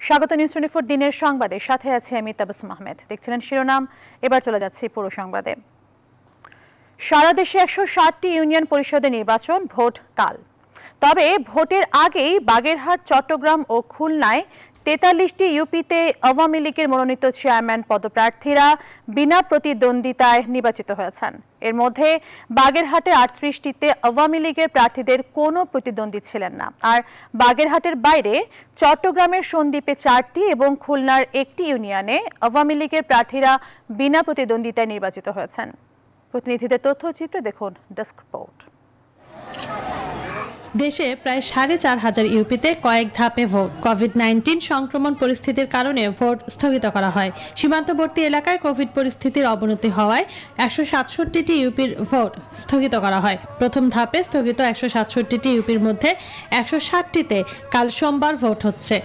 স্বাগত নিউজ 24 দিনের সংবাদে সাথে আছে আমি তাবাসসুম আহমেদ। দেখছিলেন শিরোনাম, এবার চলে যাচ্ছি পুরো সংবাদে। সারা দেশে 160টি ইউনিয়ন পরিষদের নির্বাচন, ভোট কাল। তবে ভোটের আগেই বাগেরহাট, চট্টগ্রাম ও খুলনায় 43টি ইউপিতে আওয়ামী লীগের মনোনীত চেয়ারম্যান পদপ্রার্থীরা বিনা প্রতিদ্বন্দ্বিতায় নির্বাচিত হয়েছেন। এর মধ্যে বাগেরহাটে 38টিতে আওয়ামী লীগের প্রার্থীদের কোনো প্রতিদ্বন্দ্বী ছিলেন না। আর বাগেরহাটের বাইরে চট্টগ্রামের সন্দ্বীপে 4টি এবং খুলনার একটি ইউনিয়নে আওয়ামী লীগের প্রার্থীরা বিনা প্রতিদ্বন্দ্বিতায় নির্বাচিত হয়েছেন। প্রতিনিধিদের তথ্যচিত্র দেখুন ডেস্ক রিপোর্ট। দেশে প্রায় 4,500 ইউপিতে কয়েক ধাপে ভোট। কোভিড-19 সংক্রমণ পরিস্থিতির কারণে ভোট স্থগিত করা হয়। সীমান্তবর্তী এলাকায় কোভিড পরিস্থিতির অবনতি হওয়ায় 167টি ইউপির ভোট স্থগিত করা হয়। প্রথম ধাপে স্থগিত 167টি ইউপির মধ্যে 160টিতে কাল সোমবার ভোট হচ্ছে।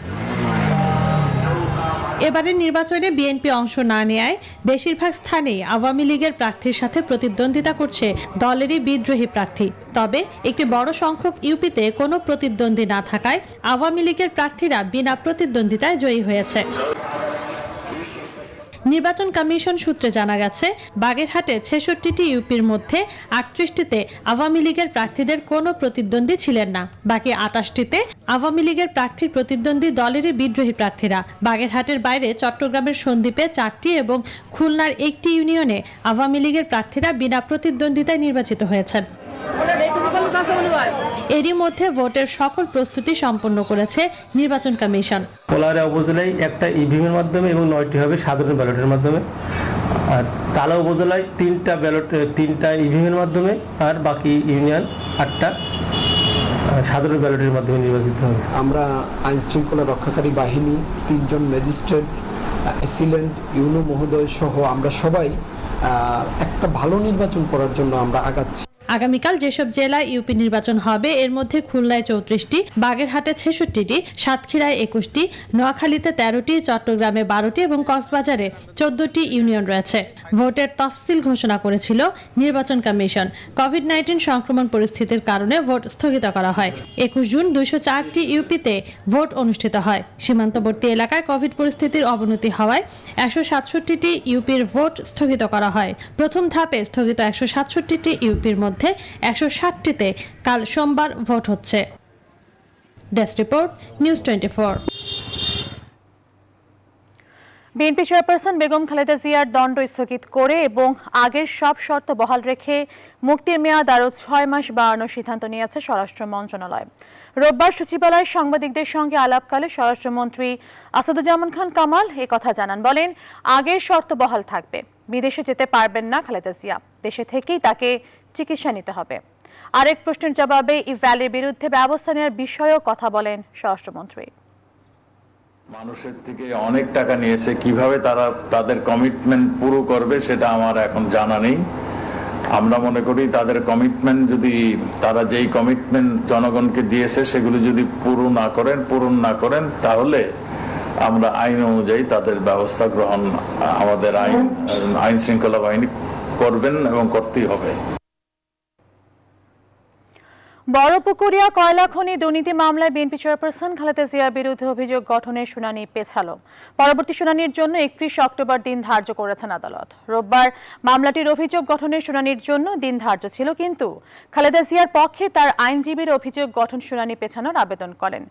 এবারের নির্বাচনে বিএনপি অংশ না নেয় বেশিরভাগ স্থানেই আওয়ামী লীগের প্রার্থীর সাথে প্রতিদ্বন্দ্বিতা করছে দলেরই বিদ্রোহী প্রার্থী। তবে একটি বড় সংখ্যক ইউপিতে কোনো প্রতিদ্বন্দ্বী না থাকায় আওয়ামী লীগের প্রার্থীরা বিনা প্রতিদ্বন্দ্বিতায় জয়ী হয়েছে। নির্বাচন কমিশন সূত্রে জানা গেছে, বাগেরহাটে 66টি ইউপির মধ্যে 38টিতে আওয়ামী লীগের প্রার্থীদের কোনো প্রতিদ্বন্দ্বী ছিলেন না। বাকি 28টিতে আওয়ামী লীগের প্রার্থীর প্রতিদ্বন্দ্বী দলেরই বিদ্রোহী প্রার্থীরা। বাগেরহাটের বাইরে চট্টগ্রামের সন্দ্বীপে 4টি এবং খুলনার একটি ইউনিয়নে আওয়ামী লীগের প্রার্থীরা বিনা প্রতিদ্বন্দ্বিতায় নির্বাচিত হয়েছেন। এরই মধ্যে ভোটের সকল প্রস্তুতি সম্পন্ন করেছে নির্বাচন কমিশন। পোলারে উপজেলায় একটা ইভিএমের মাধ্যমে এবং 9টি হবে সাধারণ ব্যালটের মাধ্যমে। আর তালা উপজেলায় 3টা ইভিএমের মাধ্যমে, আর বাকি ইউনিয়ন 8টা সাধারণ ব্যালটের মাধ্যমে নির্বাচিত হবে। আমরা আইন শৃঙ্খলা রক্ষাকারী বাহিনী, 3 জন ম্যাজিস্ট্রেট, অ্যাসিলেন্ট, ইউনো মহোদয় সহ আমরা সবাই একটা ভালো নির্বাচন করার জন্য আমরা আগাচ্ছি। আগামীকাল যেসব জেলায় ইউপি নির্বাচন হবে এর মধ্যে খুলনায় 34টি, বাগেরহাটে 66টি, সাতক্ষীরায় 21টি, নোয়াখালীতে 13টি, চট্টগ্রামে 12টি এবং কক্সবাজারে 14টি ইউনিয়ন রয়েছে। ভোটের তফসিল ঘোষণা করেছিল নির্বাচন কমিশন। কোভিড-19 সংক্রমণ পরিস্থিতির কারণে ভোট স্থগিত করা হয়। 21 জুন 204টি ইউপিতে ভোট অনুষ্ঠিত হয়। সীমান্তবর্তী এলাকায় কোভিড পরিস্থিতির অবনতি হওয়ায় 167টি ইউপির ভোট স্থগিত করা হয়। প্রথম ধাপে স্থগিত 167টি ইউপির মধ্যে 160টিতে কাল সোমবার ভোট হচ্ছে। Desk report, news 24। BNP chairperson Begum Khaleda জিয়ার দণ্ড স্থগিত করে এবং আগের সব শর্ত বহাল রেখে মুক্তির মেয়াদ আরও 6 মাস বাড়ানোর সিদ্ধান্ত নিয়েছে স্বরাষ্ট্র মন্ত্রণালয়। রোববার সচিবালয়ে সাংবাদিকদের সঙ্গে আলাপকালে স্বরাষ্ট্রমন্ত্রী আসাদুজ্জামান খান কামাল কথা জানান। বলেন, আগের শর্ত বহাল থাকবে, বিদেশে যেতে পারবেন না খালেদা জিয়া, দেশে থেকেই তাকে চিকিৎসা নিতে হবে। আরেক প্রশ্নের জবাবে ইভ্যালির বিরুদ্ধে ব্যবস্থা নেওয়ার বিষয়েও কথা বলেন স্বরাষ্ট্রমন্ত্রী। মানুষের থেকে অনেক টাকা নিয়েছে, কিভাবে তারা তাদের কমিটমেন্ট পুরো করবে সেটা আমার এখন জানা নেই। আমরা মনে করি তাদের কমিটমেন্ট, যদি তারা যেই কমিটমেন্ট জনগণকে দিয়েছে সেগুলো যদি পূরণ না করেন তাহলে আমরা আইন অনুযায়ী তাদের ব্যবস্থা গ্রহণ আমাদের আইন শৃঙ্খলা বাহিনী করবেন এবং করতেই হবে। বড়পুকুরিয়া কয়লা খনি দুর্নীতি মামলায় বিএনপি চেয়ারপারসন খালেদা জিয়ার বিরুদ্ধে অভিযোগ গঠনের শুনানি পেছালো। পরবর্তী শুনানির জন্য 31 অক্টোবর দিন ধার্য করেছেন আদালত। রোববার মামলাটির অভিযোগ গঠনের শুনানির জন্য দিন ধার্য ছিল, কিন্তু খালেদা জিয়ার পক্ষে তার আইনজীবীর অভিযোগ গঠন শুনানি পেছানোর আবেদন করেন।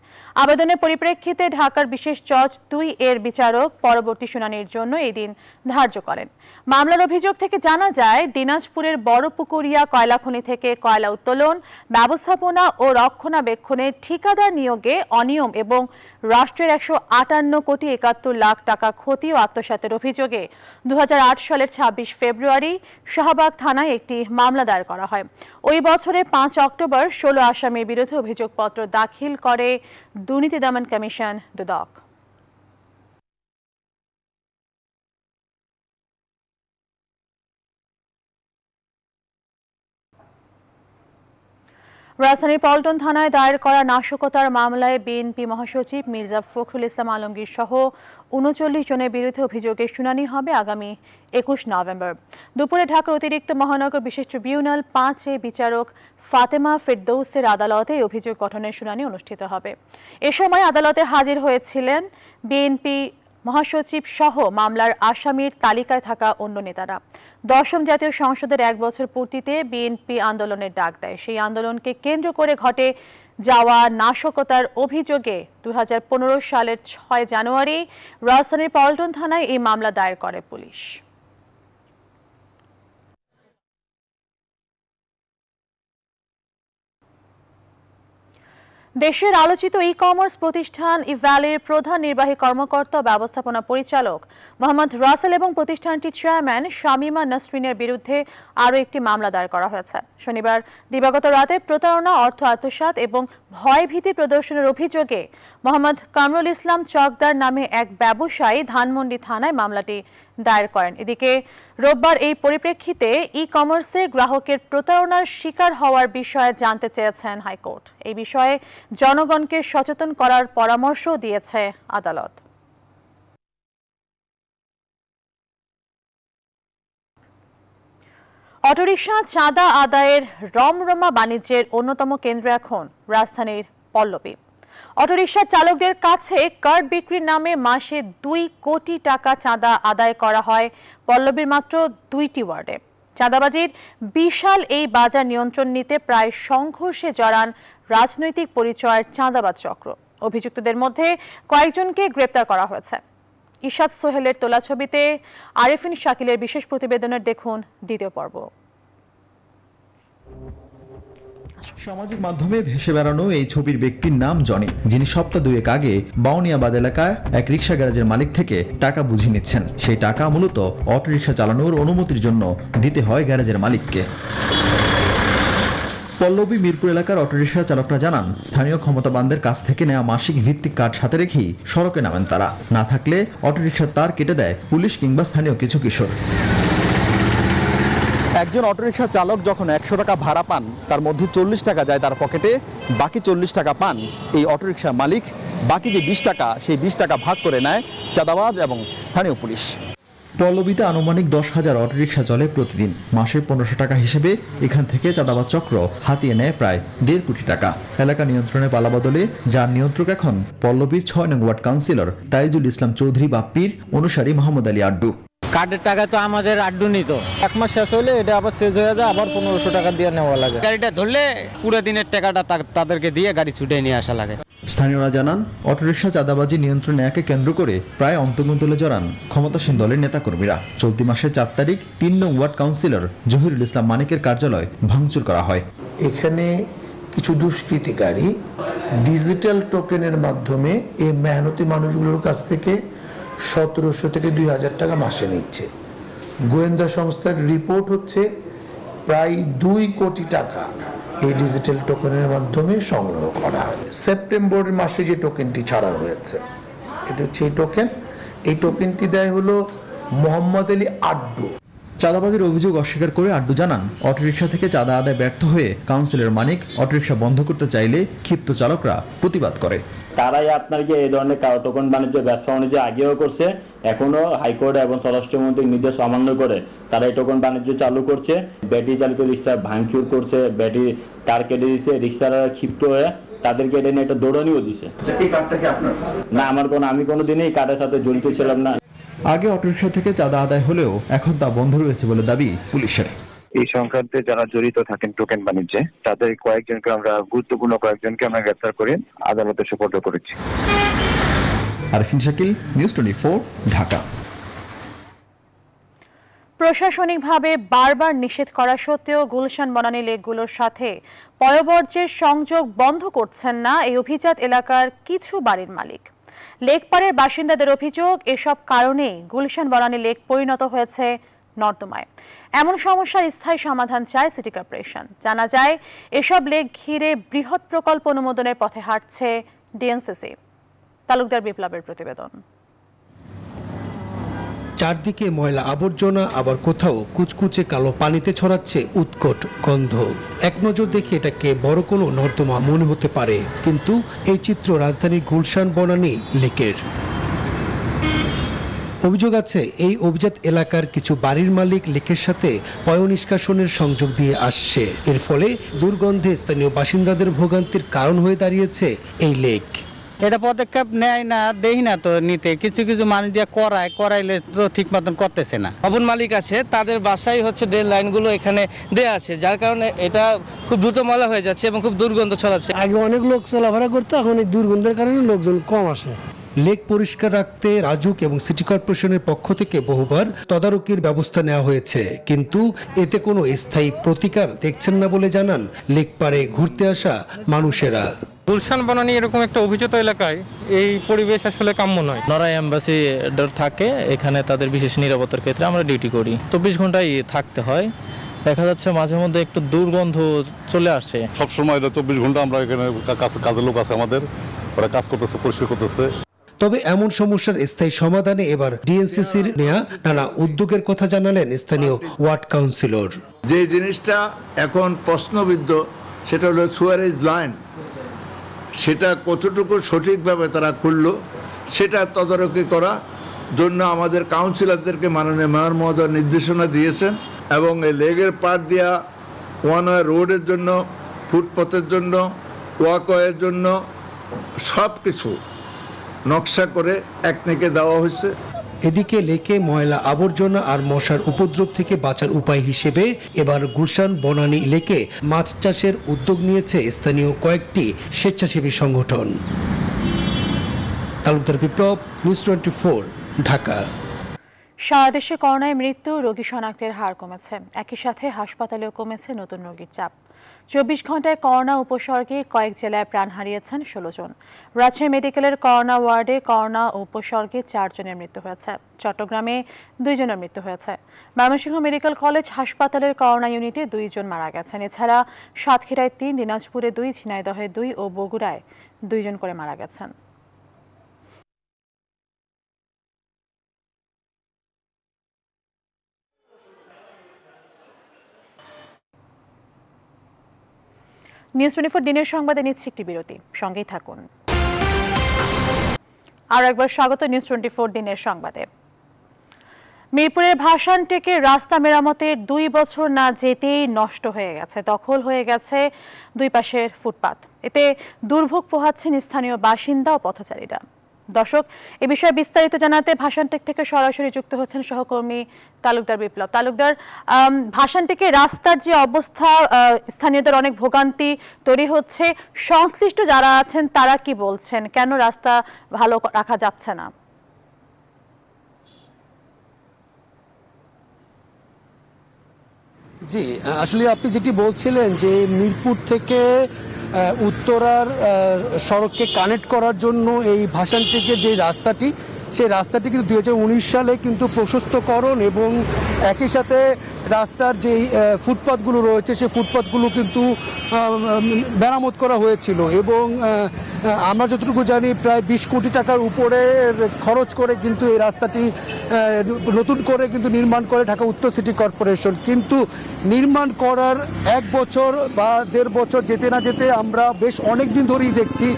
আবেদনের পরিপ্রেক্ষিতে ঢাকার বিশেষ জজ 2 এর বিচারক পরবর্তী শুনানির জন্য এই দিন ধার্য করেন। মামলার অভিযোগ থেকে জানা যায়, দিনাজপুরের বড়পুকুরিয়া কয়লা খনি থেকে কয়লা উত্তোলন, ব্যবস্থাপনা ও রক্ষণাবেক্ষণে ঠিকাদার নিয়োগে অনিয়ম এবং রাষ্ট্রের 158 কোটি 71 লাখ টাকা ক্ষতি ও আত্মসাতের অভিযোগে 2008 সালের 26 ফেব্রুয়ারি শাহবাগ থানায় একটি মামলা দায়ের করা হয়। ওই বছরের 5 অক্টোবর 16 আসামির বিরুদ্ধে অভিযোগপত্র দাখিল করে দুর্নীতি দমন কমিশন দুদক। রাজধানীর পল্টন থানায় দায়ের করা নাশকতার মামলায় বিএনপি মহাসচিব মির্জা ফখরুল ইসলাম আলমগীর সহ ৩৯ জনের বিরুদ্ধে অভিযোগের শুনানি হবে আগামী 21 নভেম্বর দুপুরে ঢাকার অতিরিক্ত মহানগর বিশেষ ট্রিবিউনাল 5 এ বিচারক ফাতেমা ফেরদৌসের আদালতে এই অভিযোগ গঠনের শুনানি অনুষ্ঠিত হবে। এ সময় আদালতে হাজির হয়েছিলেন বিএনপি মহাসচিব সহ মামলার আসামির তালিকায় থাকা অন্য নেতারা। 10ম জাতীয় সংসদের 1 বছর পূর্তিতে বিএনপি আন্দোলনের ডাক দেয়। সেই আন্দোলনকে কেন্দ্র করে ঘটে যাওয়া নাশকতার অভিযোগে 2015 সালের 6 জানুয়ারি রাজধানীর পল্টন থানায় এই মামলা দায়ের করে পুলিশ। দেশের আলোচিত ই-কমার্স প্রতিষ্ঠান ইভ্যালির প্রধান নির্বাহী কর্মকর্তা ব্যবস্থাপনা পরিচালক মোহাম্মদ রাসেল এবং প্রতিষ্ঠানটির চেয়ারম্যান শামিমা নাসরিনের বিরুদ্ধে আরও একটি মামলা দায়ের করা হয়েছে। শনিবার দিবাগত রাতে প্রতারণা, অর্থ আত্মসাৎ এবং ভয়ভীতি প্রদর্শনের অভিযোগে মোহাম্মদ কামরুল ইসলাম চকদার নামে এক ব্যবসায়ী ধানমন্ডি থানায় মামলাটি দায়ের করেন। এদিকে রোববার এই পরিপ্রেক্ষিতে ই-কমার্সে গ্রাহকের প্রতারণার শিকার হওয়ার বিষয়ে জানতে চেয়েছেন হাইকোর্ট। এই বিষয়ে জনগণকে সচেতন করার পরামর্শ দিয়েছে আদালত। অটোরিকশা চাঁদা আদায়ের রমরমা বাণিজ্যের অন্যতম কেন্দ্র এখন রাজধানীর পল্লবী। অটোরিকশার চালকদের কাছে কার্ড বিক্রির নামে মাসে 2 কোটি টাকা চাঁদা আদায় করা হয় পল্লবীর মাত্র 2টি ওয়ার্ডে। চাঁদাবাজির বিশাল এই বাজার নিয়ন্ত্রণ নিতে প্রায় সংঘর্ষে জড়ান রাজনৈতিক পরিচয়ের চাঁদাবাজ চক্র। অভিযুক্তদের মধ্যে কয়েকজনকে গ্রেপ্তার করা হয়েছে। ইশাদ সোহেলের তোলা ছবিতে আরেফিন শাকিলের বিশেষ প্রতিবেদনের দেখুন দ্বিতীয় পর্ব। সামাজিক মাধ্যমে ভেসে বেড়ানো এই ছবির ব্যক্তির নাম জনি, যিনি সপ্তাহ 2 আগে বাউনিয়াবাদ এলাকায় এক রিক্সা গ্যারেজের মালিক থেকে টাকা বুঝিয়ে নিচ্ছেন। সেই টাকা মূলত অটোরিকশা চালানোর অনুমতির জন্য দিতে হয় গ্যারেজের মালিককে। পল্লবী মিরপুর এলাকার অটোরিকশা চালকরা জানান, স্থানীয় ক্ষমতাবানদের কাছ থেকে নেওয়া মাসিক ভিত্তিক কার্ড সাথে রেখেই সড়কে নামেন তারা। না থাকলে অটোরিকশার তার কেটে দেয় পুলিশ কিংবা স্থানীয় কিছু কিশোর। একজন অটোরিকশা চালক যখন 100 টাকা ভাড়া পান, তার মধ্যে 40 টাকা যায় তার পকেটে, বাকি 40 টাকা পান এই অটোরিকশা মালিক। বাকি যে 20 টাকা, সেই 20 টাকা ভাগ করে নেয় চাঁদাবাজ এবং স্থানীয় পুলিশ। পল্লবীতে আনুমানিক 10,000 অটোরিকশা চলে প্রতিদিন। মাসে 1500 টাকা হিসেবে এখান থেকে চাঁদাবাজ চক্র হাতিয়ে নেয় প্রায় 1.5 কোটি টাকা। এলাকা নিয়ন্ত্রণে পালা বদলে যার নিয়ন্ত্রক এখন পল্লবীর 6 নং ওয়ার্ড কাউন্সিলর তাইজুল ইসলাম চৌধুরী বাপ্পির অনুসারী মোহাম্মদ আলী আড্ডু। কার্ডের টাকা তো আমাদের আড্ডু নিত, 1 মাস শেষ হলে এটা আবার শেষ হয়ে যায়, আবার 1500 টাকা দিয়ে নেওয়া লাগে। গাড়িটা ধরলে পুরো দিনের টাকাটা তাদেরকে দিয়ে গাড়ি ছুটে নিয়ে আসা লাগে। স্থানীয়রা জানান, অটোরিকশা চাঁদাবাজি নিয়ন্ত্রণে একে কেন্দ্র করে প্রায় অন্তর্গুন্তলে জড়ান ক্ষমতাসীন দলের নেতাকর্মীরা। চলতি মাসের 4 তারিখ 3 নং ওয়ার্ড কাউন্সিলর জহিরুল ইসলাম মানিকের কার্যালয় ভাঙচুর করা হয়। এখানে কিছু দুষ্কৃতিকারী ডিজিটাল টোকেনের মাধ্যমে এই মেহনতি মানুষগুলোর কাছ থেকে 1700 থেকে 2000 টাকা মাসে নিচ্ছে। গোয়েন্দা সংস্থার রিপোর্ট হচ্ছে প্রায় 2 কোটি টাকা এই ডিজিটাল টোকেনের মাধ্যমে সংগ্রহ করা হয়। সেপ্টেম্বর মাসে যে টোকেনটি ছাড়া হয়েছে, এটা হচ্ছে এই টোকেনটি দেয় হলো মোহাম্মদ আলী আড্ডু। চাঁদাবাজির অভিযোগ অস্বীকার করে আড্ডু জানান, অটোরিকশা থেকে চাঁদা আদায় ব্যর্থ হয়ে কাউন্সিলর মানিক অটোরিকশা বন্ধ করতে চাইলে ক্ষিপ্ত চালকরা প্রতিবাদ করে। তারাই আপনাকে এই ধরনের টোকন বাণিজ্য ব্যবসা বাণিজ্য আগেও করছে, এখনো হাইকোর্ট এবং স্বরাষ্ট্রমন্ত্রীর নির্দেশ অমান্য করে তারা এই টোকন বাণিজ্য চালু করছে। ব্যাটারি চালিত রিক্সা ভাঙচুর করছে, ব্যাটারি তার কেটে দিচ্ছে, রিক্সারা ক্ষিপ্ত হয়ে তাদেরকে এটা নিয়ে একটা দৌড়ানিও দিছে। না, আমি কোনোদিনই এই কার্ডের সাথে জড়িত ছিলাম না। আগে অটোরিকশা থেকে চাঁদা আদায় হলেও এখন তা বন্ধ রয়েছে বলে দাবি পুলিশের। এই সংক্রান্তে যারা জড়িত থাকেন টোকেন বাণিজ্যে, তাদের গুরুত্বপূর্ণ কয়েকজনকে আমরা গ্রেফতার করে আদালতে সোপর্দ করেছি। আরেফিন শাকিল, নিউজ 24, ঢাকা। প্রশাসনিকভাবে বারবার নিষেধ করা সত্ত্বেও গুলশান বনানী লেকগুলোর সাথে পয়ঃবর্জ্যের সংযোগ বন্ধ করছেন না এই অভিজাত এলাকার কিছু বাড়ির মালিক। লেকপাড়ের বাসিন্দাদের অভিযোগ, এসব কারণেই গুলশান বনানী লেক পরিণত হয়েছে নর্দমায়। এমন সমস্যার স্থায়ী সমাধান চায় সিটি কর্পোরেশন। জানা যায়, এসব লেক ঘিরে বৃহৎ প্রকল্প অনুমোদনের পথে হাঁটছে ডিএনসিসি। তালুকদার বিপ্লবের প্রতিবেদন। চারদিকে ময়লা আবর্জনা, আবার কোথাও কুচকুচে কালো পানিতে ছড়াচ্ছে উৎকট গন্ধ। এক নজর দেখে এটাকে বড় কোনো নর্দমা মনে হতে পারে, কিন্তু এই চিত্র রাজধানীর গুলশান বনানী লেকের। অভিযোগ আছে এই অভিজাত এলাকার কিছু বাড়ির মালিক লেকের সাথে পয়ঃনিষ্কাশনের সংযোগ দিয়ে আসছে। এর ফলে দুর্গন্ধে স্থানীয় বাসিন্দাদের ভোগান্তির কারণ হয়ে দাঁড়িয়েছে এই লেক। এটা পদক্ষেপ নেয় না, দেই না তো নিতে, কিছু কিছু মানুষ দিয়ে করাইলে তো ঠিক মতন করতেছে না। ভবন মালিক আছে, তাদের বাসায় হচ্ছে ড্রেন লাইনগুলো এখানে দেয়া আছে, যার কারণে এটা খুব দ্রুত ময়লা হয়ে যাচ্ছে এবং খুব দুর্গন্ধ ছড়াচ্ছে। আগে অনেক লোক চলাফেরা করতো, এখন এই দুর্গন্ধের কারণে লোকজন কম আসে। লেক পরিষ্কার রাখতে রাজুক এবং সিটি কর্পোরেশনের পক্ষ থেকে বহুবার তদারকির ব্যবস্থা নেওয়া হয়েছে, কিন্তু এতে কোনো স্থায়ী প্রতিকার দেখছেন না বলে জানান লেক পাড়ে ঘুরতে আসা মানুষেরা। গুলশান বনানী এরকম একটা অভিজাত এলাকায় এই পরিবেশ আসলে কাম্য নয়। নড়াই অ্যাম্বাসিডর থাকে এখানে, তাদের বিশেষ নিরাপত্তার ক্ষেত্রে আমরা ডিউটি করি, 24 ঘন্টায় থাকতে হয়। দেখা যাচ্ছে মাঝে মধ্যে একটু দুর্গন্ধ চলে আসে। সবসময় 24 ঘন্টা আমরা এখানে কাজের লোক আছে আমাদের, ওরা কাজ করতেছে, পরিষ্কার করতেছে। তবে এমন সমস্যার স্থায়ী সমাধানে এবার ডিএনসিসির নেয়া নানা উদ্যোগের কথা জানালেন স্থানীয় ওয়ার্ড কাউন্সিলর। যে জিনিসটা এখন প্রশ্নবিদ্ধ সেটা হলো সুয়ারেজ লাইন, সেটা কতটুকু সঠিকভাবে তারা করলো সেটা তদারকি করা জন্য আমাদের কাউন্সিলরদেরকে মাননীয় মেয়র মহোদয় নির্দেশনা দিয়েছেন, এবং এই লেগের পার দিয়া ওয়ান ওয়ে রোডের জন্য, ফুটপথের জন্য, ওয়াকওয়ের জন্য সব কিছু নকশা করে একনেকে দেওয়া হয়েছে। এদিকে লেকে ময়লা আবর্জনা আর মশার উপদ্রব থেকে বাঁচার উপায় হিসেবে এবার গুলশান বনানী লেকে মাছ চাষের উদ্যোগ নিয়েছে স্থানীয় কয়েকটি স্বেচ্ছাসেবী সংগঠন। তালুকদার বিপ্লব, নিউজ 24, ঢাকা। সারা দেশে করোনায় মৃত্যু, রোগী শনাক্তের হার কমেছে, একই সাথে হাসপাতালেও কমেছে নতুন রোগীর চাপ। 24 ঘন্টায় করোনা উপসর্গে কয়েক জেলায় প্রাণ হারিয়েছেন 16 জন। রাজশাহী মেডিকেলের করোনা ওয়ার্ডে করোনা উপসর্গে 4 জনের মৃত্যু হয়েছে। চট্টগ্রামে 2 জনের মৃত্যু হয়েছে। ময়মনসিংহ মেডিকেল কলেজ হাসপাতালের করোনা ইউনিটে 2 জন মারা গেছেন। এছাড়া সাতক্ষীরায় 3, দিনাজপুরে 2, ঝিনাইদহে 2 ও বগুড়ায় 2 জন করে মারা গেছেন। নিউজ 24 দিনের সংবাদে নিচ্ছে একটি বিরতি, সঙ্গেই থাকুন। আর একবার স্বাগত নিউজ 24 দিনের সংবাদে। মিরপুরের ভাসানটেকে রাস্তা মেরামতের 2 বছর না যেতেই নষ্ট হয়ে গেছে, দখল হয়ে গেছে 2 পাশের ফুটপাত। এতে দুর্ভোগ পোহাচ্ছেন স্থানীয় বাসিন্দা ও পথচারীরা। দর্শক, এ বিষয়ে বিস্তারিত জানাতে ভাসানটেক থেকে সরাসরি যুক্ত হচ্ছেন সহকর্মী তালুকদার বিপ্লব। তালুকদার, ভাসানটেকে রাস্তার যে অবস্থা, স্থানীয়দের অনেক ভোগান্তি তৈরি হচ্ছে, সংশ্লিষ্ট যারা আছেন তারা কি বলছেন, কেন রাস্তা ভালো রাখা যাচ্ছে না? জি, আসলে আপনি যেটি বলছিলেন যে মিরপুর থেকে উত্তরার সড়ককে কানেক্ট করার জন্য এই ভাসানটেকের যে রাস্তাটি, সেই রাস্তাটি কিন্তু 2019 সালে কিন্তু প্রশস্তকরণ এবং একই সাথে রাস্তার যে ফুটপাথগুলো রয়েছে সেই ফুটপাথগুলো কিন্তু মেরামত করা হয়েছিল, এবং আমরা যতটুকু জানি প্রায় 20 কোটি টাকার উপরে খরচ করে কিন্তু এই রাস্তাটি নতুন করে কিন্তু নির্মাণ করে ঢাকা উত্তর সিটি কর্পোরেশন। কিন্তু নির্মাণ করার 1 বছর বা 1.5 বছর যেতে না যেতে আমরা বেশ অনেক দিন ধরেই দেখছি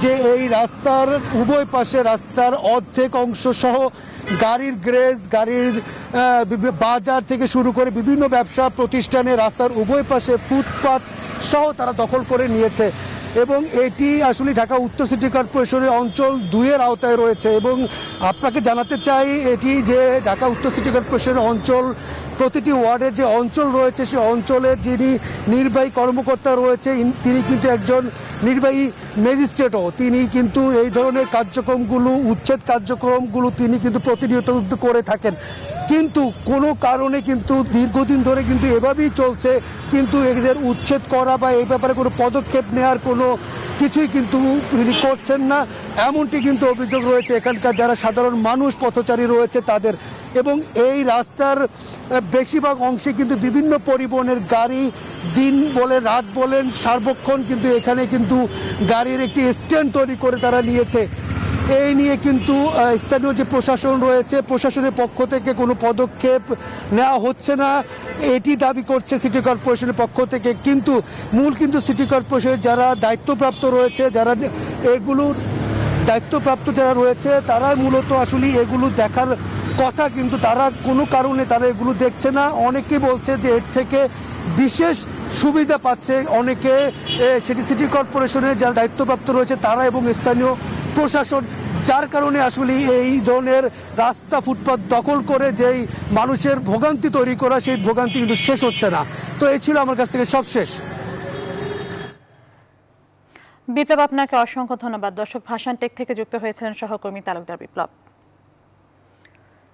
যে এই রাস্তার উভয় পাশে রাস্তার অর্ধেক অংশ সহ গাড়ির গ্যারেজ, গাড়ির বাজার থেকে শুরু করে বিভিন্ন ব্যবসা প্রতিষ্ঠানে রাস্তার উভয় পাশে ফুটপাত সহ তারা দখল করে নিয়েছে, এবং এটি আসলে ঢাকা উত্তর সিটি কর্পোরেশনের অঞ্চল 2-এর আওতায় রয়েছে। এবং আপনাকে জানাতে চাই এটি যে ঢাকা উত্তর সিটি কর্পোরেশনের অঞ্চল, প্রতিটি ওয়ার্ডের যে অঞ্চল রয়েছে সেই অঞ্চলের যিনি নির্বাহী কর্মকর্তা রয়েছে তিনি কিন্তু একজন নির্বাহী ম্যাজিস্ট্রেটও। তিনি কিন্তু এই ধরনের কার্যক্রমগুলো, উচ্ছেদ কার্যক্রমগুলো তিনি কিন্তু প্রতিনিয়ত করে থাকেন, কিন্তু কোনো কারণে কিন্তু দীর্ঘদিন ধরে কিন্তু এভাবেই চলছে, কিন্তু এদের উচ্ছেদ করা বা এই ব্যাপারে কোনো পদক্ষেপ নেওয়ার কোনো কিছুই কিন্তু তিনি করছেন না, এমনটি কিন্তু অভিযোগ রয়েছে এখানকার যারা সাধারণ মানুষ পথচারী রয়েছে তাদের। এবং এই রাস্তার বেশিরভাগ অংশে কিন্তু বিভিন্ন পরিবহনের গাড়ি, দিন বলে রাত বলেন সার্বক্ষণ কিন্তু এখানে কিন্তু গাড়ির একটি স্ট্যান্ড তৈরি করে তারা নিয়েছে। এই নিয়ে কিন্তু স্থানীয় যে প্রশাসন রয়েছে, প্রশাসনের পক্ষ থেকে কোনো পদক্ষেপ নেওয়া হচ্ছে না, এটি দাবি করছে সিটি কর্পোরেশনের পক্ষ থেকে। কিন্তু মূল কিন্তু সিটি কর্পোরেশনের যারা দায়িত্বপ্রাপ্ত রয়েছে, যারা এগুলোর দায়িত্বপ্রাপ্ত যারা রয়েছে তারা মূলত আসলে এগুলো দেখার কথা, কিন্তু তারা কোনো কারণে তারা এগুলো দেখছে না। অনেকে বলছে যে এর থেকে বিশেষ সুবিধা পাচ্ছে অনেকে, সেটি সিটি কর্পোরেশনের যারা দায়িত্বপ্রাপ্ত রয়েছে তারা এবং স্থানীয় প্রশাসন, যার কারণে আসলে এই ধরনের রাস্তা ফুটপাত দখল করে যেই মানুষের ভোগান্তি তৈরি করা, সেই ভোগান্তি কিন্তু শেষ হচ্ছে না। তো এই ছিল আমার কাছ থেকে সব শেষ। বিপ্লব, আপনাকে অসংখ্য ধন্যবাদ। দর্শক, ভাষান টেক থেকে যুক্ত হয়েছিলেন সহকর্মী তালুকদার বিপ্লব।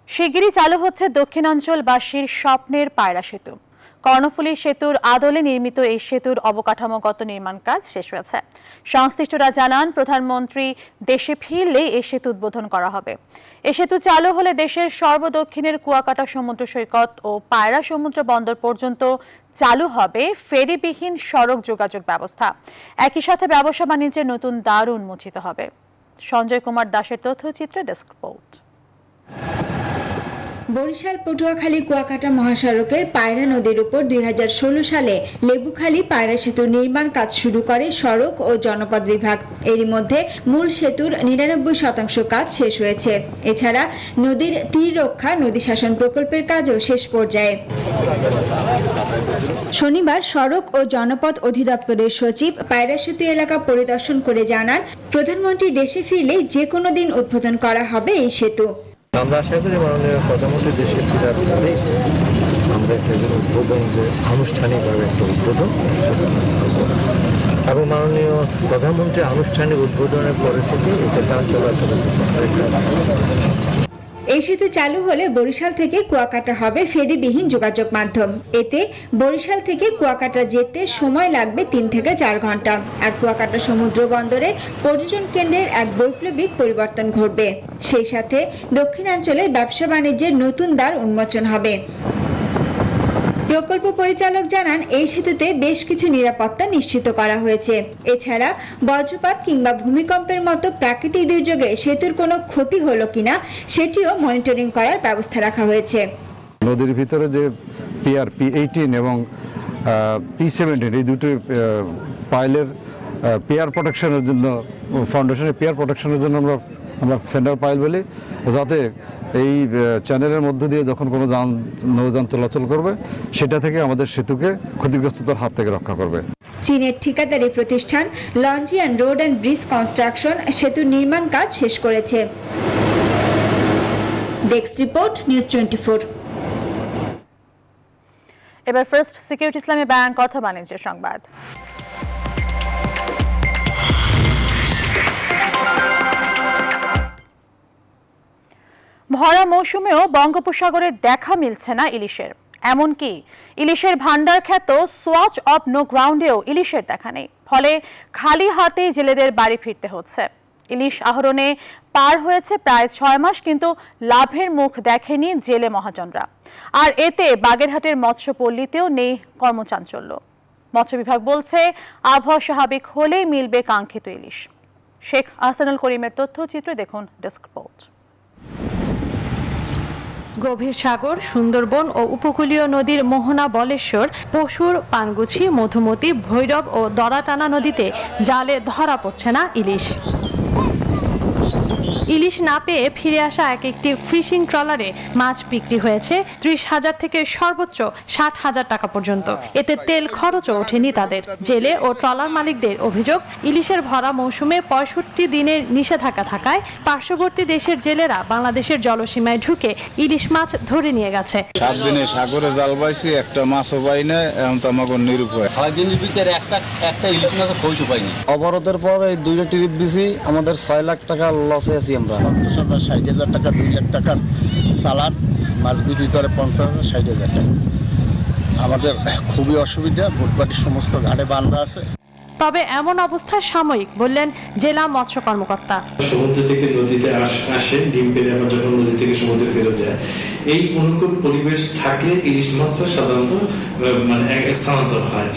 শিগগিরই চালু হচ্ছে দক্ষিণাঞ্চলবাসীর স্বপ্নের পায়রা সেতু। কর্ণফুলী সেতুর আদলে নির্মিত এই সেতুর অবকাঠামোগত নির্মাণ কাজ শেষ হয়েছে। সংশ্লিষ্টরা জানান, প্রধানমন্ত্রী দেশে ফিরলে এই সেতু উদ্বোধন করা হবে। এই সেতু চালু হলে দেশের সর্বদক্ষিণের কুয়াকাটা সমুদ্র সৈকত ও পায়রা সমুদ্র বন্দর পর্যন্ত চালু হবে ফেরিবিহীন সড়ক যোগাযোগ ব্যবস্থা। একই সাথে ব্যবসা বাণিজ্যের নতুন দ্বার উন্মোচিত হবে। সঞ্জয় কুমার দাসের তথ্যচিত্রে ডেস্ক রিপোর্ট। বরিশাল পটুয়াখালী কুয়াকাটা মহাসড়কের পায়রা নদীর উপর 2016 সালে লেবুখালী পায়রা সেতুর নির্মাণ কাজ শুরু করে সড়ক ও জনপদ বিভাগ। এরই মধ্যে মূল সেতুর 99% কাজ শেষ হয়েছে। এছাড়া নদীর তীর রক্ষা নদী শাসন প্রকল্পের কাজও শেষ পর্যায়ে। শনিবার সড়ক ও জনপদ অধিদপ্তরের সচিব পায়রা সেতু এলাকা পরিদর্শন করে জানান, প্রধানমন্ত্রী দেশে ফিরলে যে কোনো দিন উদ্বোধন করা হবে এই সেতু। আমরা আশা করি মাননীয় প্রধানমন্ত্রী দেশে ফেরার পরে আমরা একটা উদ্বোধন, যে আনুষ্ঠানিকভাবে একটা উদ্বোধন, এবং মাননীয় প্রধানমন্ত্রী আনুষ্ঠানিক উদ্বোধনের পরে থেকে এটা কাজ চলাচল। এই সেতু চালু হলে বরিশাল থেকে কুয়াকাটা হবে ফেরিবিহীন যোগাযোগ মাধ্যম। এতে বরিশাল থেকে কুয়াকাটা যেতে সময় লাগবে 3 থেকে 4 ঘন্টা। আর কুয়াকাটা সমুদ্র বন্দরে পর্যটন কেন্দ্রের এক বৈপ্লবিক পরিবর্তন ঘটবে। সেই সাথে দক্ষিণাঞ্চলের ব্যবসা বাণিজ্যের নতুন দ্বার উন্মোচন হবে। প্রকল্প পরিচালক জানান, এই সেতুতে বেশ কিছু নিরাপত্তা নিশ্চিত করা হয়েছে। এছাড়া বজ্রপাত কিংবা ভূমিকম্পের মতো প্রাকৃতিক দুর্যোগে সেতুর কোনো ক্ষতি হলো কিনা সেটিও মনিটরিং করার ব্যবস্থা রাখা হয়েছে। নদীর ভিতরে যে পিআর P18 এবং P17 এই দুটি পাইলের পিআর প্রোটেকশনের জন্য, ফাউন্ডেশনের পিআর প্রোটেকশনের জন্য আমরা ফেন্ডার পাইল বলি, যাতে এই চ্যানেলের মধ্য দিয়ে যখন কোনো নৌযান চলাচল করবে সেটা থেকে আমাদের সেতুকে ক্ষতিগ্রস্ততার হাত থেকে রক্ষা করবে। চীনের ঠিকাদারি প্রতিষ্ঠান লঞ্জিয়ান রোড অ্যান্ড ব্রিজ কনস্ট্রাকশন সেতুর নির্মাণ কাজ শেষ করেছে। Desk report, news 24। এবার ফার্স্ট সিকিউরিটি ইসলামী ব্যাংক অর্থ বাণিজ্যের সংবাদ। ভরা মৌসুমেও বঙ্গোপসাগরে দেখা মিলছে না ইলিশের। এমনকি ইলিশের ভান্ডার খ্যাত সোয়াচ অফ নো গ্রাউন্ডেও ইলিশের দেখা নেই। ফলে খালি হাতে জেলেদের বাড়ি ফিরতে হচ্ছে। ইলিশ আহরণে পার হয়েছে প্রায় 6 মাস, কিন্তু লাভের মুখ দেখেনি জেলে মহাজনরা। আর এতে বাগেরহাটের মৎস্যপল্লীতেও নেই কর্মচাঞ্চল্য। মৎস্য বিভাগ বলছে, আবহাওয়া স্বাভাবিক হলেই মিলবে কাঙ্ক্ষিত ইলিশ। শেখ আহসানুল করিমের তথ্যচিত্রে দেখুন ডেস্ক রিপোর্ট। গভীর সাগর, সুন্দরবন ও উপকূলীয় নদীর মোহনা, বলেশ্বর, পশুর, পানগুছি, মধুমতি, ভৈরব ও দরাটানা নদীতে জালে ধরা পড়ছে না ইলিশ। ইলিশ না পেয়ে ফিরে আসা এক একটি ফিশিং ট্রলারে মাছ বিক্রি হয়েছে 30,000 থেকে সর্বোচ্চ 60,000 টাকা পর্যন্ত। এতে তেল খরচও ওঠেনি তাদের। জেলে ও ট্রলার মালিকদের অভিযোগ, ইলিশের ভরা মৌসুমে 65 দিনের নিষেধাজ্ঞা থাকায় পার্শ্ববর্তী দেশের জেলেরা বাংলাদেশের জলসীমায় ঢুকে ইলিশ মাছ ধরে নিয়ে গেছে। 7 দিনে সাগরে জাল বাইছি, একটা মাছও পাই না। এখন তো আমাকে নিরুপায়। 6 দিনের ভিতরে একটা ইলিশ মাছ পৌঁছে পাইনি। অবরোধের পর এই 2টা ট্রিপ দিছি, আমাদের 6 লাখ টাকা লসে আছি আমরা। 50,000, 60,000 টাকা, 2 লাখ টাকার সালাদ মাছ বিক্রি করে 50,000, 60,000 টাকা। আমাদের খুবই অসুবিধা, ভোটবাটির সমস্ত ঘাটে বান্ধা আছে। তবে এমন অবস্থা সাময়িক বললেন জেলা মৎস্য কর্মকর্তা। সমুদ্র থেকে নদীতে আসে, ডিম পেড়ে আবার যখন নদী থেকে সমুদ্রে ফেরত যায়, এই অনুকূল পরিবেশ থাকলে ইলিশ মাছটা সাধারণত স্থানান্তর হয়।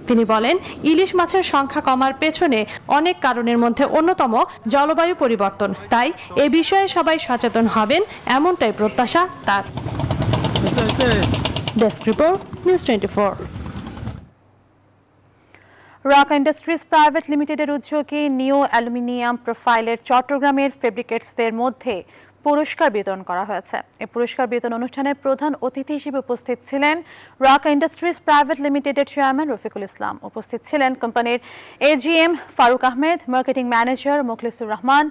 তিনি বলেন, ইলিশ মাছের সংখ্যা কমার পেছনে অনেক কারণের মধ্যে অন্যতম জলবায়ু পরিবর্তন। তাই এ বিষয়ে সবাই সচেতন হবেন, এমনটাই প্রত্যাশা তার। Desk report, news 24। Rock industries private লিমিটেডের উদ্যোগে নিউ অ্যালুমিনিয়াম প্রোফাইলের চট্টগ্রামের ফেব্রিকেটসদের মধ্যে পুরস্কার বিতরণ করা হয়েছে। এই পুরস্কার বিতরণ অনুষ্ঠানে প্রধান অতিথি হিসেবে উপস্থিত ছিলেন রক ইন্ডাস্ট্রিজ প্রাইভেট লিমিটেডের চেয়ারম্যান রফিকুল ইসলাম। উপস্থিত ছিলেন কোম্পানির AGM Faruk Ahmed, marketing manager Mokhlesur Rahman,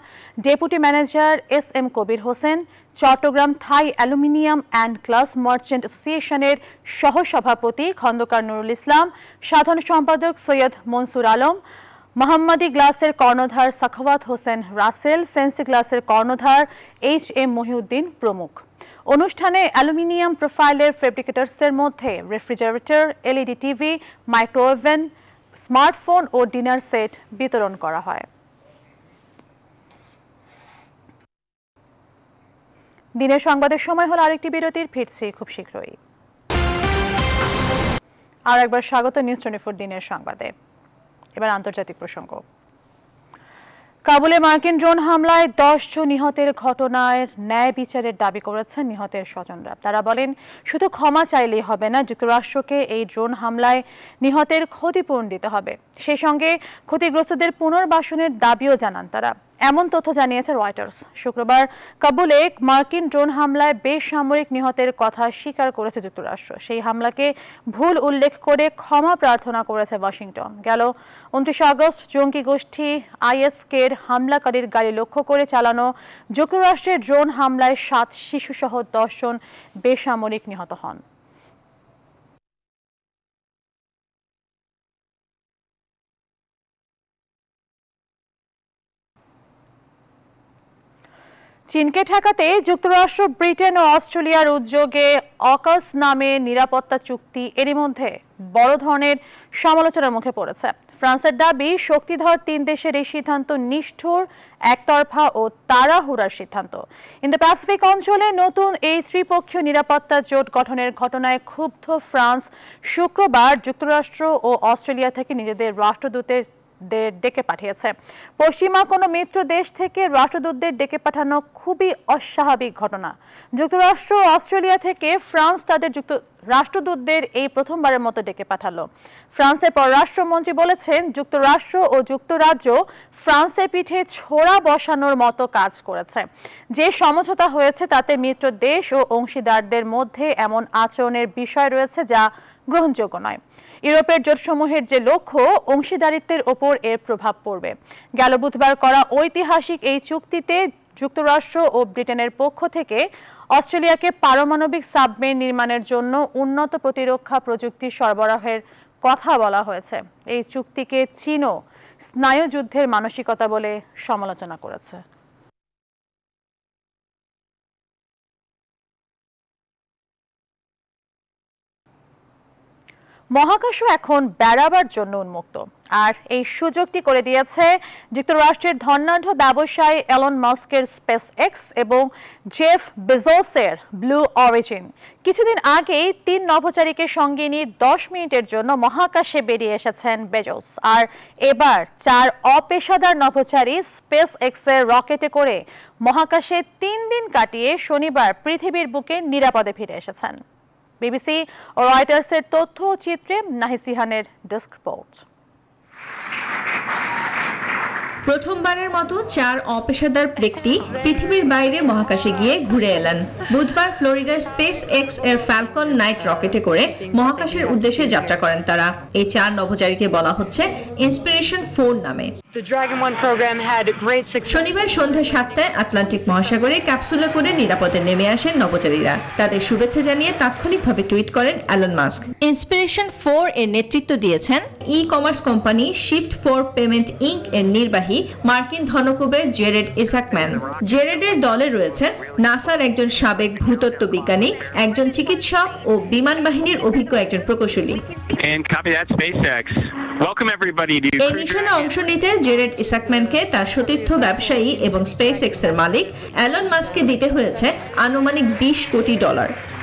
deputy manager SM Kabir Hossain, Chittagong Thai aluminium and glass merchant অ্যাসোসিয়েশনের সহসভাপতি খন্দকার নুরুল ইসলাম, সাধারণ সম্পাদক সৈয়দ মনসুর আলম, মোহাম্মদী গ্লাসের কর্ণধার সাখাওয়াত হোসেন রাসেল, ফেন্সি গ্লাসের কর্ণধার HM মহিউদ্দিন প্রমুখ। অনুষ্ঠানে অ্যালুমিনিয়াম প্রোফাইলের ফেব্রিকেটার্সদের মধ্যে refrigerator, LED TV, micro oven, smartphone ও ডিনার সেট বিতরণ করা হয়। দিনের সংবাদের সময় হলো আরেকটি বিরতির, ফিরছি খুব শীঘ্রই। আর একবার স্বাগত নিউজ 24 দিনের সংবাদে। এবার আন্তর্জাতিক প্রসঙ্গ। কাবুলে মার্কিন ড্রোন হামলায় 10 জন নিহতের ঘটনার ন্যায় বিচারের দাবি করেছেন নিহতের স্বজনরা। তারা বলেন, শুধু ক্ষমা চাইলেই হবে না, যুক্তরাষ্ট্রকে এই ড্রোন হামলায় নিহতের ক্ষতিপূরণ দিতে হবে। সেই সঙ্গে ক্ষতিগ্রস্তদের পুনর্বাসনের দাবিও জানান তারা। এমন তথ্য জানিয়েছে রয়টার্স। শুক্রবার কাবুলে মার্কিন ড্রোন হামলায় বেসামরিক নিহতের কথা স্বীকার করেছে যুক্তরাষ্ট্র। সেই হামলাকে ভুল উল্লেখ করে ক্ষমা প্রার্থনা করেছে ওয়াশিংটন। গেল 29 আগস্ট জঙ্গি গোষ্ঠী IS-কে হামলাকারীর গাড়ি লক্ষ্য করে চালানো যুক্তরাষ্ট্রের ড্রোন হামলায় 7 শিশুসহ 10 জন বেসামরিক নিহত হন। চীনকে ঠেকাতে যুক্তরাষ্ট্র, ব্রিটেন ও অস্ট্রেলিয়ার উদ্যোগে অকাস নামে নিরাপত্তা চুক্তি এরই মধ্যে বড় ধরনের সমালোচনার মুখে পড়েছে। ফ্রান্সের দাবি, শক্তিধর 3 দেশের এই সিদ্ধান্ত নিষ্ঠুর, একতরফা ও তাড়াহুড়ার সিদ্ধান্ত। ইন্দো প্যাসিফিক অঞ্চলে নতুন এই ত্রিপক্ষীয় নিরাপত্তা জোট গঠনের ঘটনায় ক্ষুব্ধ ফ্রান্স শুক্রবার যুক্তরাষ্ট্র ও অস্ট্রেলিয়া থেকে নিজেদের রাষ্ট্রদূতের ডেকে পাঠিয়েছে। পশ্চিমা কোনো মিত্র দেশ থেকে রাষ্ট্রদূতদের ডেকে পাঠানো খুবই অস্বাভাবিক ঘটনা। যুক্তরাষ্ট্র ও অস্ট্রেলিয়া থেকে ফ্রান্স তাদের রাষ্ট্রদূতদের এই প্রথমবারের মতো ডেকে পাঠালো। ফ্রান্সের পররাষ্ট্রমন্ত্রী বলেছেন, যুক্তরাষ্ট্র ও যুক্তরাজ্য ফ্রান্সের পিঠে ছোড়া বসানোর মতো কাজ করেছে। যে সমঝোতা হয়েছে তাতে মিত্র দেশ ও অংশীদারদের মধ্যে এমন আচরণের বিষয় রয়েছে যা গ্রহণযোগ্য নয়। ইউরোপের জোটসমূহের যে লক্ষ্য, অংশীদারিত্বের ওপর এর প্রভাব পড়বে। গেল বুধবার করা ঐতিহাসিক এই চুক্তিতে যুক্তরাষ্ট্র ও ব্রিটেনের পক্ষ থেকে অস্ট্রেলিয়াকে পারমাণবিক সাবমেরিন নির্মাণের জন্য উন্নত প্রতিরক্ষা প্রযুক্তি সরবরাহের কথা বলা হয়েছে। এই চুক্তিকে চীনও স্নায়ুযুদ্ধের মানসিকতা বলে সমালোচনা করেছে। মহাকাশও এখন বেড়াবার জন্য উন্মুক্ত, আর এই সুযোগটি করে দিয়েছে যুক্তরাষ্ট্রের ধনাঢ্য ব্যবসায়ী এলন মাস্কের স্পেস এক্স এবং জেফ বেজোসের ব্লু অরিজিন। কিছুদিন আগেই 3 নভোচারীকে সঙ্গে নিয়ে 10 মিনিটের জন্য মহাকাশে বেরিয়ে এসেছেন বেজোস, আর এবার 4 অপেশাদার নভোচারী স্পেস এক্সের রকেটে করে মহাকাশে 3 দিন কাটিয়ে শনিবার পৃথিবীর বুকে নিরাপদে ফিরে এসেছেন। বিবিসি ও রয়টার্সের তথ্য ও চিত্রে নাহিদ সিহানের ডেস্ক রিপোর্ট। প্রথমবারের মতো 4 অপেশাদার ব্যক্তি পৃথিবীর বাইরে মহাকাশে গিয়ে ঘুরে এলেন। বুধবার ফ্লোরিডার স্পেস এক্স এর ফ্যালকন নাইট রকেটে করে মহাকাশের উদ্দেশ্যে যাত্রা করেন তারা। এই 4 নভোচারীকে বলা হচ্ছে ইন্সপিরেশন 4 নামে। শনিবার সন্ধ্যা 7টায় আটলান্টিক মহাসাগরে ক্যাপসুলে করে নিরাপদে নেমে আসেন নভোচারীরা। তাদের শুভেচ্ছা জানিয়ে তাৎক্ষণিকভাবে টুইট করেন এলন মাস্ক। ইন্সপিরেশন 4 এর নেতৃত্ব দিয়েছেন e-commerce company shift 4 payment Inc এর নির্বাহী মার্কিন ধনকুবের জেরেড ইসাকম্যান। জেরেডের দলে রয়েছেন নাসার একজন সাবেক ভূতত্ত্ব বিজ্ঞানী, একজন চিকিৎসক ও বিমান বাহিনীর অভিজ্ঞ একজন প্রকৌশলী। এই মিশনে অংশ নিতে জেরেড ইসাকম্যানকে তার সতীর্থ ব্যবসায়ী এবং স্পেস এক্স এর মালিক এলন মাস্ককে দিতে হয়েছে আনুমানিক $20 কোটি।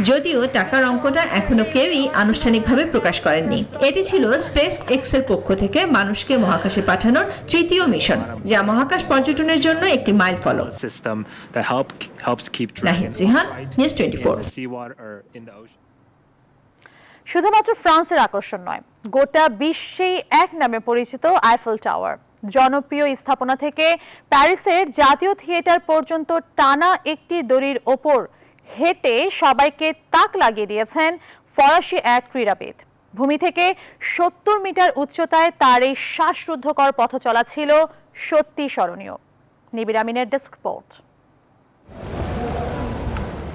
যদিও টাকার অঙ্কটা এখনো কেউই আনুষ্ঠানিকভাবে প্রকাশ করেননি। এটি ছিল স্পেস এক্স এর পক্ষ থেকে মানুষকে মহাকাশে পাঠানোর তৃতীয় মিশন, যা মহাকাশ পর্যটনের জন্য একটি মাইলফলক। নাহিদ জিহান, নিউজ 24। শুধুমাত্র ফ্রান্সের আকর্ষণ নয়, গোটা বিশ্বেই এক নামে পরিচিত আইফেল টাওয়ার। জনপ্রিয় স্থাপনা থেকে প্যারিসের জাতীয় থিয়েটার পর্যন্ত টানা একটি দড়ির ওপর হেঁটে সবাইকে তাক লাগিয়ে দিয়েছেন ফরাসি এক ক্রীড়াবিদ। ভূমি থেকে 70 মিটার উচ্চতায় তার এই শ্বাসরুদ্ধকর পথ চলা ছিল সত্যি স্মরণীয়। নিবিড় আমিনের ডেস্ক রিপোর্ট।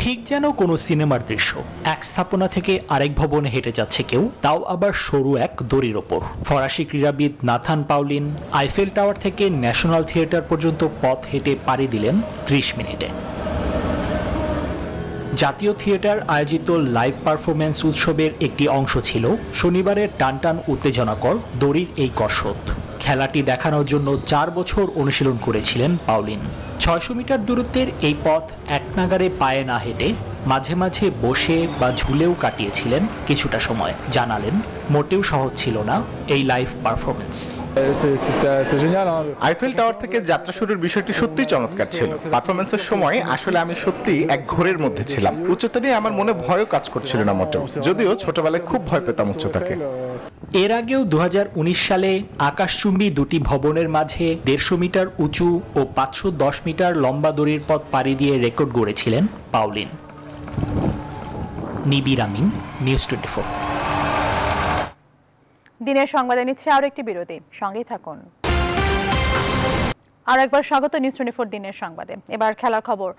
ঠিক যেন কোনো সিনেমার দৃশ্য, এক স্থাপনা থেকে আরেক ভবনে হেঁটে যাচ্ছে কেউ, তাও আবার সরু এক দড়ির ওপর। ফরাসি ক্রীড়াবিদ নাথান পাউলিন আইফেল টাওয়ার থেকে ন্যাশনাল থিয়েটার পর্যন্ত পথ হেঁটে পাড়ি দিলেন 30 মিনিটে। জাতীয় থিয়েটার আয়োজিত লাইভ পারফরমেন্স উৎসবের একটি অংশ ছিল শনিবারের টানটান উত্তেজনাকর দড়ির এই কসরত। খেলাটি দেখানোর জন্য 4 বছর অনুশীলন করেছিলেন পাউলিন। 600 মিটার দূরত্বের এই পথ একনাগাড়ে পায়ে না হেঁটে মাঝে মাঝে বসে বা ঝুলেও কাটিয়েছিলেন কিছুটা সময়। জানালেন মোটেও সহজ ছিল না এই লাইভ পারফরমেন্স। আইফেল টাওয়ার থেকে যাত্রা শুরুর বিষয়টি সত্যিই চমৎকার ছিল। পারফরমেন্সের সময় আসলে আমি সত্যি এক ঘোরের মধ্যে ছিলাম। উচ্চতা নিয়ে আমার মনে ভয়ও কাজ করছিল না মোটেও, যদিও ছোটবেলায় খুব ভয় পেতাম উচ্চতাকে। এর আগেও 2019 সালে আকাশচুম্বী দুটি ভবনের মাঝে 150 মিটার উঁচু ও 510 মিটার লম্বা দড়ির পথ পাড়ি দিয়ে রেকর্ড গড়েছিলেন পাউলিন। নিবিড় আমিন, নিউজ 24। দিনের সংবাদে নিচ্ছে আরো একটি বিরতি, সঙ্গেই থাকুন। আর একবার স্বাগত নিউজ 24 দিনের সংবাদে। এবার খেলার খবর।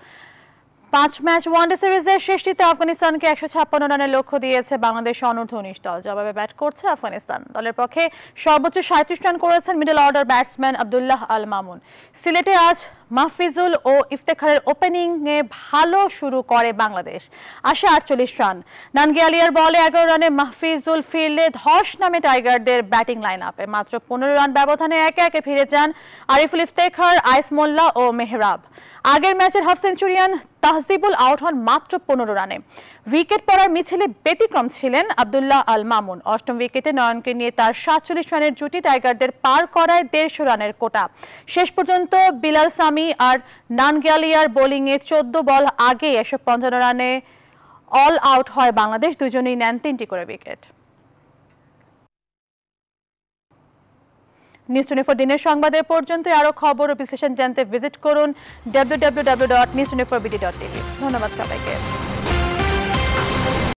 5 ম্যাচ ওয়ানডে সিরিজের শেষটিতে আফগানিস্তানকে 156 রানের লক্ষ্য দিয়েছে বাংলাদেশ অনূর্ধ্ব-19 দল। জবাবে ব্যাট করছে আফগানিস্তান। দলের পক্ষে সর্বোচ্চ 37 রান করেছেন middle order batsman Abdullah Al Mamun. সিলেটে আজ মাহফিজুল ও ইফতেখারের ওপেনিংয়ে ভালো শুরু করে বাংলাদেশ, আসে 48 রান। নানগিয়ালিয়ার বলে 11 রানে মাহফিজুল ফিরলে ধস নামে টাইগারদের ব্যাটিং লাইন আপে। মাত্র 15 রান ব্যবধানে একে একে ফিরে যান আরিফুল ইফতেখার, আইস মোল্লা ও মেহরাব। আগের ম্যাচের হাফ সেঞ্চুরিয়ান তাহজিবুল আউট হন মাত্র 15 রানে। উইকেট পড়ার মিছিলে ব্যতিক্রম ছিলেন আব্দুল্লাহ আল মামুন। অষ্টম উইকেটে নয়নকে নিয়ে তার 47 রানের জুটি টাইগারদের পার করায় 150 রানের কোটা। শেষ পর্যন্ত বিলাল সামি আর নানগিয়ালিয়ার বোলিংয়ে 14 বল আগে 155 রানে অল আউট হয় বাংলাদেশ। দুজনেই নেন 3টি করে উইকেট। নিউজ 24 দিনের সংবাদে পর্যন্ত। আরো খবর ও বিশ্লেষণ জানতে ভিজিট করুন www.news24bd.tv। ধন্যবাদ সবাইকে।